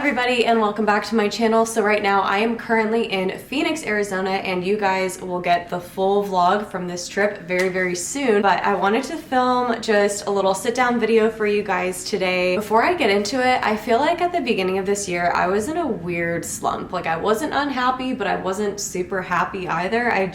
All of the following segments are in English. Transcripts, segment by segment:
everybody, and welcome back to my channel. So right now I am currently in Phoenix, Arizona, and you guys will get the full vlog from this trip very soon. But I wanted to film just a little sit down video for you guys today. Before I get into it, I feel like at the beginning of this year I was in a weird slump. Like, I wasn't unhappy, but I wasn't super happy either. I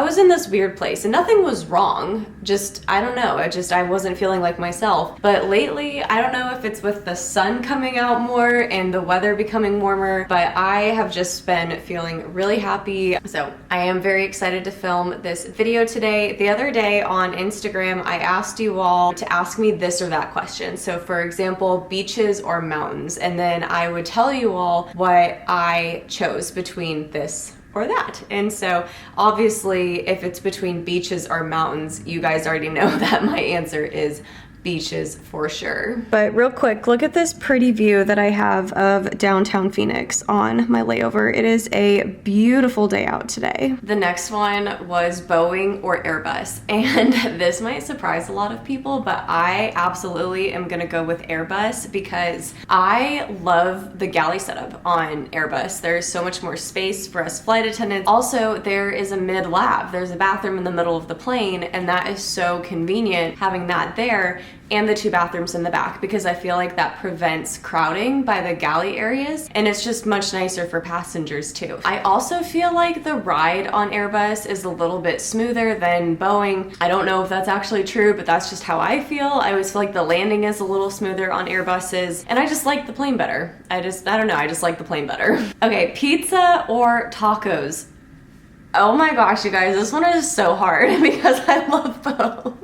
was in this weird place, and nothing was wrong. Just, I don't know, I wasn't feeling like myself. But lately, I don't know if it's with the sun coming out more and the weather becoming warmer, but I have just been feeling really happy. So I am very excited to film this video today. The other day on Instagram, I asked you all to ask me this or that question. So for example, beaches or mountains, and then I would tell you all what I chose between this or that. And so obviously if it's between beaches or mountains, you guys already know that my answer is beaches for sure. But real quick, look at this pretty view that I have of downtown Phoenix on my layover. It is a beautiful day out today. The next one was Boeing or Airbus, and this might surprise a lot of people, but I absolutely am gonna go with Airbus because I love the galley setup on Airbus. There's so much more space for us flight attendants. Also, there is a mid-lab. There's a bathroom in the middle of the plane, and that is so convenient having that there, and the two bathrooms in the back, because I feel like that prevents crowding by the galley areas, and it's just much nicer for passengers too. I also feel like the ride on Airbus is a little bit smoother than Boeing. I don't know if that's actually true, but that's just how I feel. I always feel like the landing is a little smoother on Airbuses, and I just like the plane better. I don't know, I just like the plane better. Okay, pizza or tacos? Oh my gosh, you guys, this one is so hard because I love both.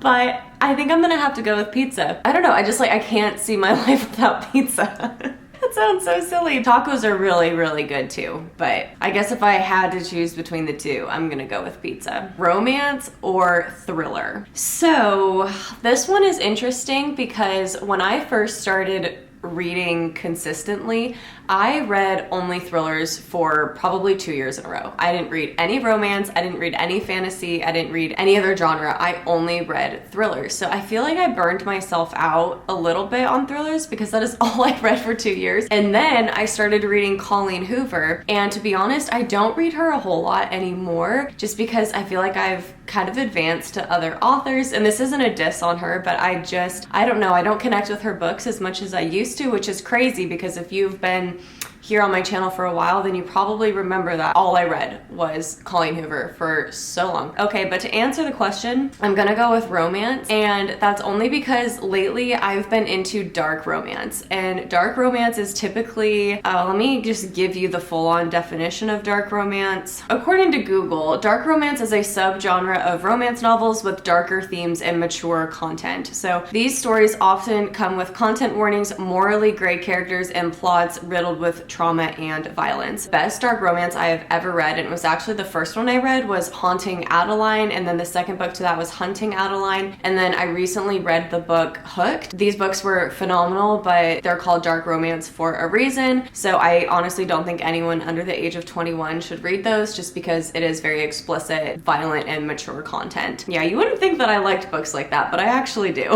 But I think I'm gonna have to go with pizza. I don't know, I can't see my life without pizza. That sounds so silly. Tacos are really good too, but I guess if I had to choose between the two, I'm gonna go with pizza. Romance or thriller? So this one is interesting because when I first started reading consistently, I read only thrillers for probably 2 years in a row. I didn't read any romance, I didn't read any fantasy, I didn't read any other genre. I only read thrillers. So I feel like I burned myself out a little bit on thrillers because that is all I read for 2 years. And then I started reading Colleen Hoover, and to be honest, I don't read her a whole lot anymore just because I feel like I've kind of advanced to other authors, and this isn't a diss on her, but I don't know, I don't connect with her books as much as I used to, which is crazy because if you've been here on my channel for a while, then you probably remember that all I read was Colleen Hoover for so long. Okay, but to answer the question, I'm gonna go with romance, and that's only because lately I've been into dark romance, and dark romance is typically, let me just give you the full-on definition of dark romance. According to Google, dark romance is a subgenre of romance novels with darker themes and mature content. So these stories often come with content warnings, morally gray characters, and plots riddled with trauma and violence. Best dark romance I have ever read, and it was actually the first one I read, was Haunting Adeline, and then the second book to that was Hunting Adeline, and then I recently read the book Hooked. These books were phenomenal, but they're called dark romance for a reason, so I honestly don't think anyone under the age of 21 should read those just because it is very explicit, violent, and mature content. Yeah, you wouldn't think that I liked books like that, but I actually do.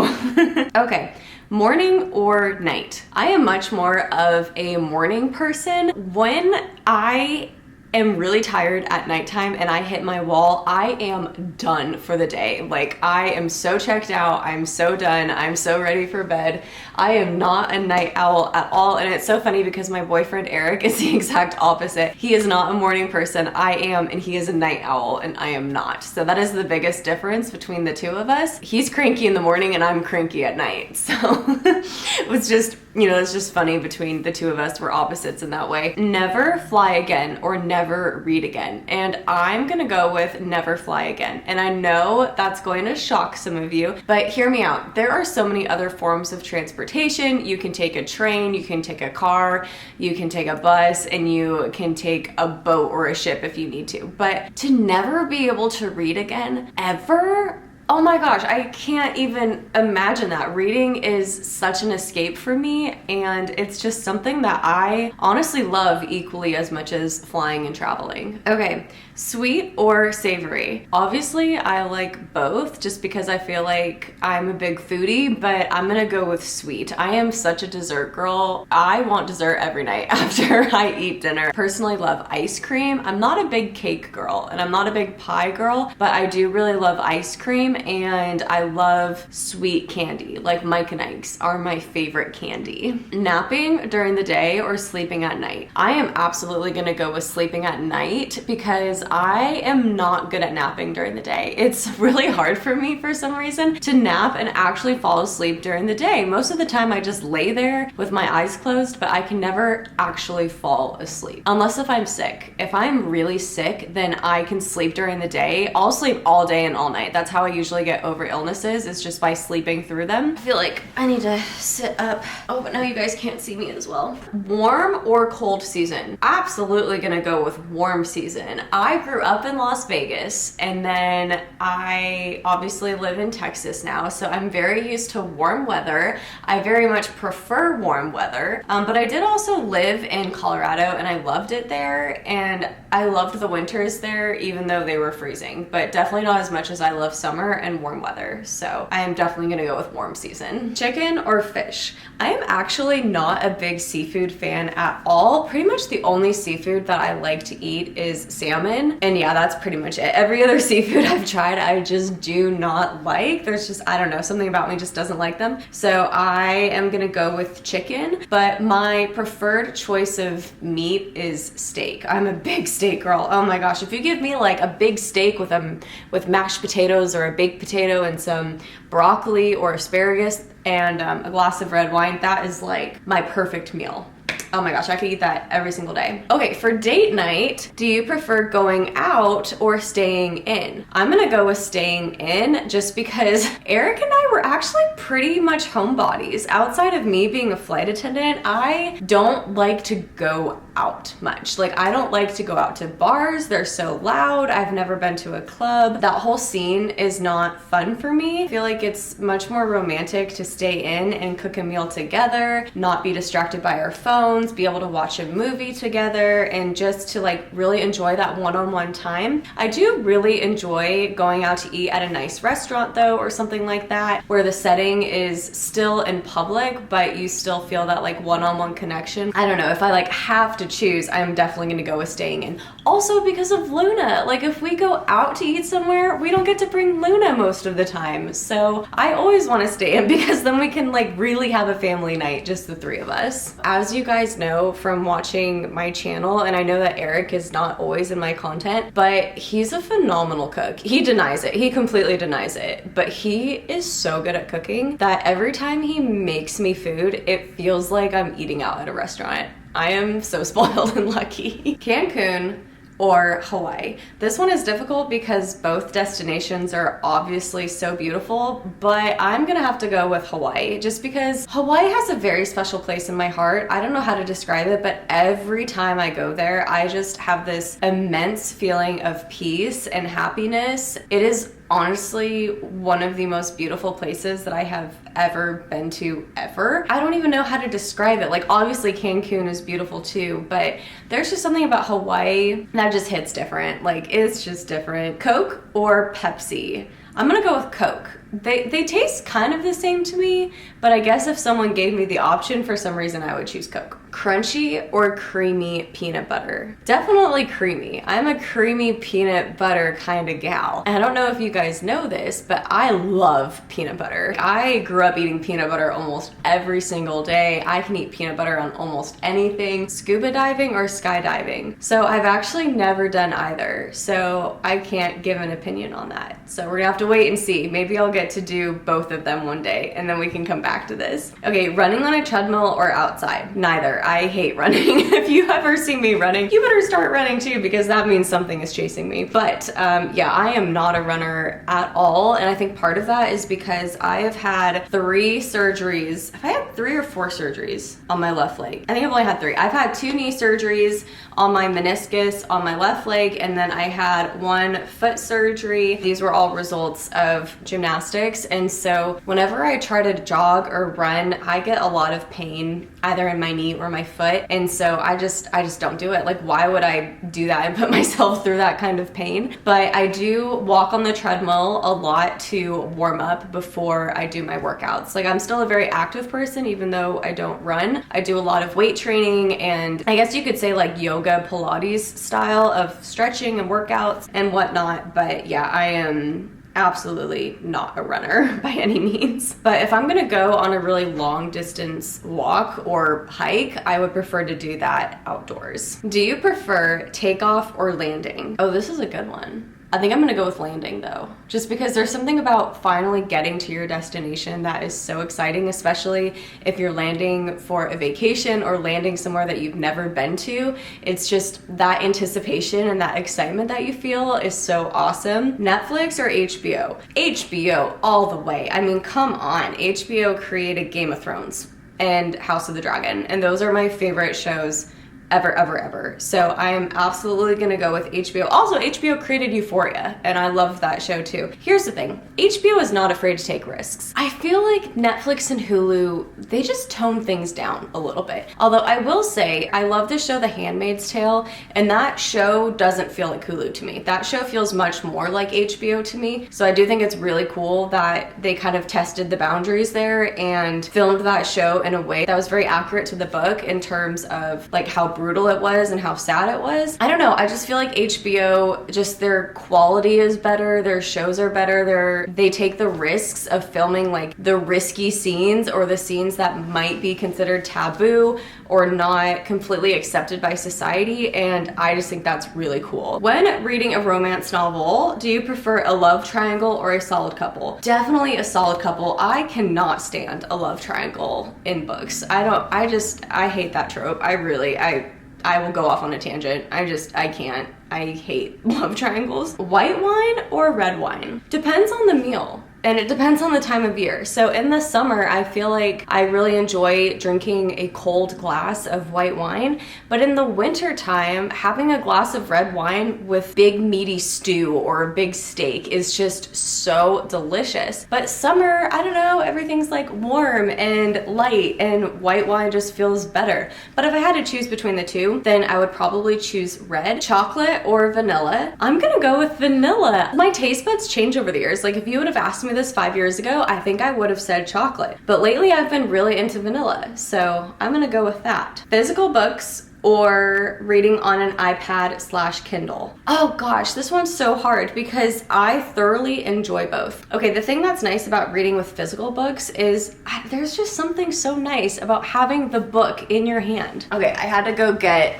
Okay. Morning or night? I am much more of a morning person. When I am really tired at nighttime and I hit my wall, I am done for the day. Like, I am so checked out, I'm so done, I'm so ready for bed. I am not a night owl at all, and it's so funny because my boyfriend Eric is the exact opposite. He is not a morning person, I am, and he is a night owl, and I am not. So that is the biggest difference between the two of us. He's cranky in the morning and I'm cranky at night. So it was just, you know, it's just funny between the two of us. We're opposites in that way. Never fly again or never read again. And I'm gonna go with never fly again. And I know that's going to shock some of you, but hear me out. There are so many other forms of transportation. You can take a train, you can take a car, you can take a bus, and you can take a boat or a ship if you need to. But to never be able to read again, ever? Oh my gosh, I can't even imagine that. Reading is such an escape for me, and it's just something that I honestly love equally as much as flying and traveling. Okay, Sweet or savory? Obviously, I like both just because I feel like I'm a big foodie, but I'm gonna go with sweet. I am such a dessert girl. I want dessert every night after I eat dinner. Personally love ice cream. I'm not a big cake girl and I'm not a big pie girl, but I do really love ice cream and I love sweet candy. Like Mike and Ike's are my favorite candy. Napping during the day or sleeping at night? I am absolutely gonna go with sleeping at night because I am not good at napping during the day. It's really hard for me for some reason to nap and actually fall asleep during the day. Most of the time I just lay there with my eyes closed, but I can never actually fall asleep. Unless if I'm sick. If I'm really sick, then I can sleep during the day. I'll sleep all day and all night. That's how I usually get over illnesses, is just by sleeping through them. I feel like I need to sit up. Oh, but now you guys can't see me as well. Warm or cold season? Absolutely gonna go with warm season. I grew up in Las Vegas and then I obviously live in Texas now, so I'm very used to warm weather. I very much prefer warm weather, but I did also live in Colorado and I loved it there, and I loved the winters there even though they were freezing, but definitely not as much as I love summer and warm weather. So I am definitely gonna go with warm season. Chicken or fish? I am actually not a big seafood fan at all. Pretty much the only seafood that I like to eat is salmon, and yeah, that's pretty much it. Every other seafood I've tried I just do not like. There's just, I don't know, something about me just doesn't like them. So I am gonna go with chicken, but my preferred choice of meat is steak. I'm a big steak girl. Oh my gosh, if you give me like a big steak with mashed potatoes or a baked potato and some broccoli or asparagus and a glass of red wine, that is like my perfect meal. Oh my gosh, I could eat that every single day. Okay, for date night, do you prefer going out or staying in? I'm gonna go with staying in just because Eric and I were actually pretty much homebodies. Outside of me being a flight attendant, I don't like to go out much. Like, I don't like to go out to bars. They're so loud. I've never been to a club. That whole scene is not fun for me. I feel like it's much more romantic to stay in and cook a meal together, not be distracted by our phones, be able to watch a movie together, and just to like really enjoy that one-on-one time. I do really enjoy going out to eat at a nice restaurant though, or something like that, where the setting is still in public, but you still feel that like one-on-one connection. I don't know, if I like have to choose, I'm definitely gonna go with staying in. Also because of Luna, like if we go out to eat somewhere, we don't get to bring Luna most of the time. So I always wanna stay in because then we can like really have a family night, just the three of us. As you guys know from watching my channel, and I know that Eric is not always in my content, but he's a phenomenal cook. He denies it, he completely denies it, but he is so good at cooking that every time he makes me food, it feels like I'm eating out at a restaurant. I am so spoiled and lucky. Cancun or Hawaii? This one is difficult because both destinations are obviously so beautiful, but I'm gonna have to go with Hawaii just because Hawaii has a very special place in my heart. I don't know how to describe it, but every time I go there, I just have this immense feeling of peace and happiness. It is honestly one of the most beautiful places that I have ever been to ever. I don't even know how to describe it. Like obviously Cancun is beautiful too, but there's just something about Hawaii that just hits different. Like it's just different. Coke or Pepsi? I'm gonna go with Coke. They taste kind of the same to me, but I guess if someone gave me the option, for some reason I would choose Coke. Crunchy or creamy peanut butter? Definitely creamy. I'm a creamy peanut butter kind of gal. And I don't know if you guys know this, but I love peanut butter. I grew up eating peanut butter almost every single day. I can eat peanut butter on almost anything. Scuba diving or skydiving? So I've actually never done either, so I can't give an opinion on that. So we're gonna have to wait and see. Maybe I'll get to do both of them one day and then we can come back to this. Okay, running on a treadmill or outside? Neither. I hate running. If you ever see me running, you better start running too, because that means something is chasing me. But yeah, I am not a runner at all, and I think part of that is because I have had 3 surgeries. Have I had 3 or 4 surgeries on my left leg? I think I've only had 3. I've had 2 knee surgeries on my meniscus on my left leg, and then I had 1 foot surgery. These were all results of gymnastics gymnastics, and so whenever I try to jog or run, I get a lot of pain either in my knee or my foot, and so I just don't do it. Like, why would I do that and put myself through that kind of pain? But I do walk on the treadmill a lot to warm up before I do my workouts. Like, I'm still a very active person even though I don't run. I do a lot of weight training, and I guess you could say like yoga, Pilates style of stretching and workouts and whatnot. But yeah, I am absolutely not a runner by any means. But if I'm gonna go on a really long distance walk or hike, I would prefer to do that outdoors. Do you prefer takeoff or landing? Oh, this is a good one. I think I'm gonna go with landing though, just because there's something about finally getting to your destination that is so exciting, especially if you're landing for a vacation or landing somewhere that you've never been to. It's just that anticipation and that excitement that you feel is so awesome. Netflix or HBO? HBO all the way. I mean, come on. HBO created Game of Thrones and House of the Dragon, and those are my favorite shows ever. So I am absolutely gonna go with HBO. Also, HBO created Euphoria, and I love that show too. Here's the thing, HBO is not afraid to take risks. I feel like Netflix and Hulu, they just tone things down a little bit. Although I will say, I love the show The Handmaid's Tale, and that show doesn't feel like Hulu to me. That show feels much more like HBO to me. So I do think it's really cool that they kind of tested the boundaries there and filmed that show in a way that was very accurate to the book in terms of like how brutal it was and how sad it was. I don't know, I just feel like HBO, just their quality is better, their shows are better, they take the risks of filming like the risky scenes or the scenes that might be considered taboo or not completely accepted by society, and I just think that's really cool. When reading a romance novel, do you prefer a love triangle or a solid couple? Definitely a solid couple. I cannot stand a love triangle in books. I hate that trope. I will go off on a tangent. I can't. I hate love triangles. White wine or red wine? Depends on the meal. And it depends on the time of year. So in the summer, I feel like I really enjoy drinking a cold glass of white wine. But in the winter time, having a glass of red wine with big meaty stew or a big steak is just so delicious. But summer, I don't know, everything's like warm and light, and white wine just feels better. But if I had to choose between the two, then I would probably choose red. Chocolate or vanilla? I'm gonna go with vanilla. My taste buds change over the years. Like, if you would have asked me this 5 years ago, I think I would have said chocolate. But lately I've been really into vanilla, so I'm gonna go with that. Physical books or reading on an iPad/Kindle? Oh gosh, this one's so hard because I thoroughly enjoy both. Okay, the thing that's nice about reading with physical books is there's just something so nice about having the book in your hand. Okay, I had to go get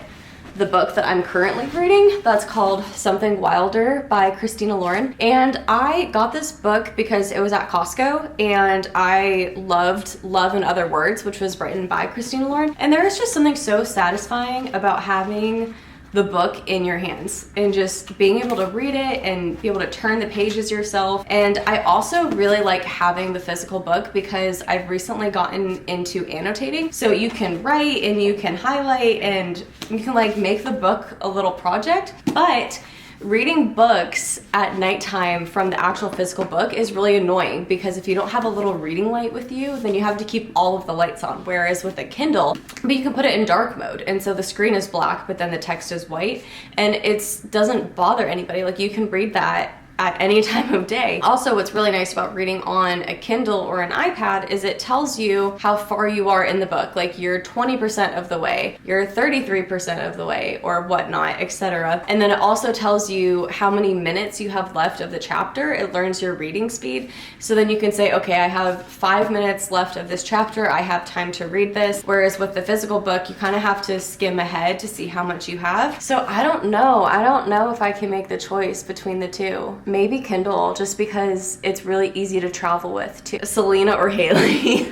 the book that I'm currently reading that's called Something Wilder by Christina Lauren. And I got this book because it was at Costco, and I loved Love in Other Words, which was written by Christina Lauren. And there is just something so satisfying about having the book in your hands and just being able to read it and be able to turn the pages yourself. And I also really like having the physical book because I've recently gotten into annotating. So you can write and you can highlight and you can like make the book a little project. But reading books at nighttime from the actual physical book is really annoying because if you don't have a little reading light with you, then you have to keep all of the lights on. Whereas with a Kindle, but you can put it in dark mode, and so the screen is black, but then the text is white, and it doesn't bother anybody. Like, you can read that at any time of day. Also, what's really nice about reading on a Kindle or an iPad is it tells you how far you are in the book. Like, you're 20% of the way, you're 33% of the way, or whatnot, etc. And then it also tells you how many minutes you have left of the chapter. It learns your reading speed. So then you can say, okay, I have 5 minutes left of this chapter, I have time to read this. Whereas with the physical book, you kind of have to skim ahead to see how much you have. So I don't know if I can make the choice between the two. Maybe Kindle, just because it's really easy to travel with too. Selena or Haley?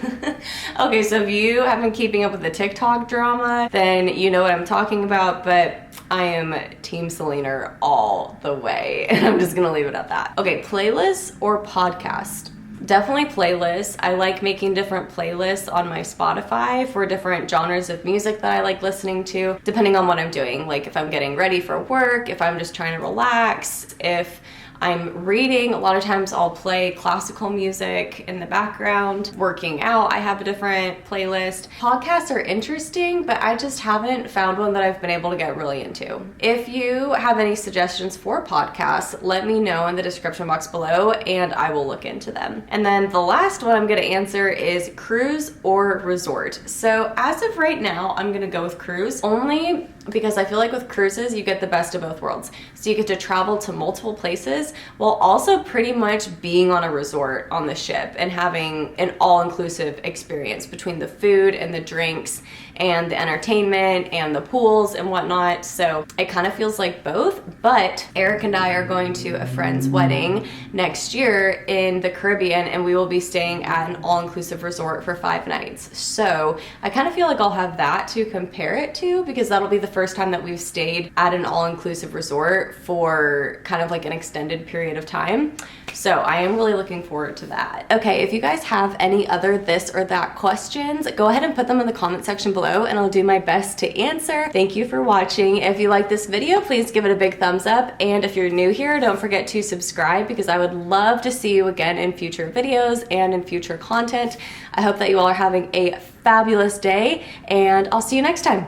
Okay, so if you have been keeping up with the TikTok drama, then you know what I'm talking about, but I am team Selena all the way, and I'm just gonna leave it at that. Okay, playlist or podcast? Definitely playlists. I like making different playlists on my Spotify for different genres of music that I like listening to, depending on what I'm doing. Like if I'm getting ready for work, if I'm just trying to relax, if I'm reading. A lot of times I'll play classical music in the background. Working out, I have a different playlist. Podcasts are interesting, but I just haven't found one that I've been able to get really into. If you have any suggestions for podcasts, let me know in the description box below and I will look into them. And then the last one I'm gonna answer is cruise or resort. So as of right now, I'm gonna go with cruise, only because I feel like with cruises, you get the best of both worlds. So you get to travel to multiple places while also pretty much being on a resort on the ship and having an all-inclusive experience between the food and the drinks and the entertainment and the pools and whatnot. So it kind of feels like both, but Eric and I are going to a friend's wedding next year in the Caribbean, and we will be staying at an all-inclusive resort for 5 nights. So I kind of feel like I'll have that to compare it to, because that'll be the first time that we've stayed at an all-inclusive resort for kind of like an extended period of time. So I am really looking forward to that. Okay, if you guys have any other this or that questions, go ahead and put them in the comment section below and I'll do my best to answer. Thank you for watching. If you like this video, please give it a big thumbs up. And if you're new here, don't forget to subscribe, because I would love to see you again in future videos and in future content. I hope that you all are having a fabulous day, and I'll see you next time.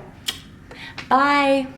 Bye.